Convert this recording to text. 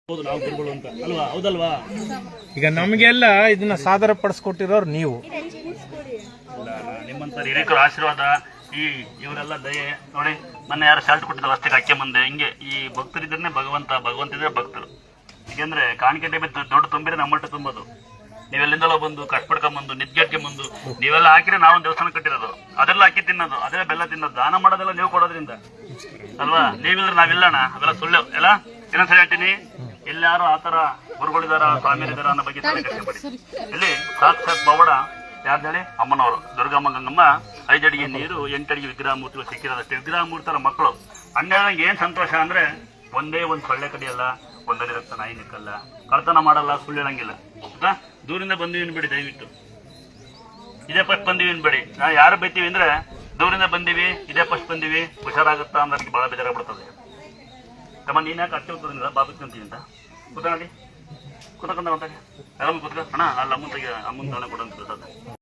ನಾವು ಗುರುಗಳು ಅಂತ ಅಲ್ವಾ? ಹೌದಲ್ವಾ? ಈಗ ನಮಗೆಲ್ಲ ಇದನ್ನ ಸಾದರ ಪಡಿಸ್ಕೊಟ್ಟಿರೋರು ನೀವು. ನಿಮ್ಮಂತ ಹಿರಿಯರ ಆಶೀರ್ವಾದ, ಇವರೆಲ್ಲ ದಯೆ ನೋಡಿ. ಮೊನ್ನೆ ಯಾರು ಶಾಲ್ಟ್ ಕೊಟ್ಟಿದ್ರು ಅಷ್ಟೇ ಅಕ್ಕೆ ಮುಂದೆ. ಹಿಂಗೆ ಈ ಭಕ್ತರಿದ್ರೆ ಭಗವಂತ ಇದ್ರೆ ಭಕ್ತರು. ಯಾಕೆಂದ್ರೆ ಕಾಣಿಕೆ ದೊಡ್ಡ ತುಂಬಿದ್ರೆ ನಮ್ಮಟ್ಟು ತುಂಬೋದು. ನೀವೆಲ್ಲಿಂದಲೋ ಬಂದು ಕಷ್ಟಪಡ್ಕೊಂಬಂದು ನಿದ್ಗೆಟ್ಕೊಂಬಂದು ನೀವೆಲ್ಲ ಹಾಕಿದ್ರೆ ನಾವೊಂದು ದೇವಸ್ಥಾನ ಕಟ್ಟಿರೋದು, ಅದೆಲ್ಲ ಅಕ್ಕಿ ತಿನ್ನೋದು, ಅದೇ ಬೆಲ್ಲ ತಿನ್ನೋದು, ದಾನ ಮಾಡೋದೆಲ್ಲ ನೀವು ಕೊಡೋದ್ರಿಂದ ಅಲ್ವಾ? ನೀವಿದ್ರೆ ನಾವಿಲ್ಲಣ್ಣ, ಅದೆಲ್ಲ ಸುಳ್ಳು ಎಲ್ಲ. ಇನ್ನೊಂದ್ಸರಿ ಹೇಳ್ತೀನಿ, ಎಲ್ಲಾರು ಆತರ ಗುರುಗಳಿದಾರ ಸ್ವಾಮಿಯರಿದಾರ ಅನ್ನೋ ಬಗ್ಗೆ ತಲೆ ಕಷ್ಟಪಡಿ. ಇಲ್ಲಿ ಸಾಕ್ಷಾತ್ ಪವಾಡ ಯಾರು ಹೇಳಿ? ಅಮ್ಮನವರು ದುರ್ಗಮ್ಮ ಗಂಗಮ್ಮ 5 ಅಡಿಗೆ ನೀರು 8 ಅಡಿಗೆ ವಿಗ್ರಹ ಮೂರ್ತಿಗಳು ಸಿಕ್ಕಿರೋದಷ್ಟೇ. ವಿಗ್ರಹ ಮೂರ್ತರ ಮಕ್ಕಳು ಅಣ್ಣಗೆ ಏನ್ ಸಂತೋಷ ಅಂದ್ರೆ ಒಂದೇ ಒಂದು ಸೊಳ್ಳೆ ಕಡಿಯಲ್ಲ, ಒಂದನೇ ರಕ್ತ ನಾಯಿ ನಿಕ್ಕಲ್ಲ, ಕಳ್ತನ ಮಾಡಲ್ಲ, ಸುಳ್ಳು ಹೇಳಂಗಿಲ್ಲ. ದೂರಿಂದ ಬಂದಿವಿ ಬಿಡಿ, ದಯವಿಟ್ಟು ಇದೇ ಫಸ್ಟ್ ಬಂದಿವಿ ಬೇಡಿ. ನಾ ಯಾರು ಬೈತೀವಿ ಅಂದ್ರೆ ದೂರಿಂದ ಬಂದಿವಿ, ಇದೇ ಫಸ್ಟ್ ಬಂದಿವಿ, ಹುಷಾರಾಗುತ್ತಾ ಅನ್ನೋದಕ್ಕೆ ಬಹಳ ಬೇಜಾರಾಗ್ಬಿಡ್ತದೆ. ತಮ್ಮ ನೀನ್ ಯಾಕೆ ಅಚ್ಚೆ ಹೋಗ್ತದೆ ಬಾಬುಂತೀನಿ ಅಂತ ಕೂತ್ಕೊಳ್ಳಿ, ಕೂತ್ಕೊಂಡ ಎಲ್ಲ ಕೂತ್ಕ ಅಣ್ಣ. ಅಲ್ಲಿ ಅಮ್ಮನ ತಾಣ ಕೊಡಂತ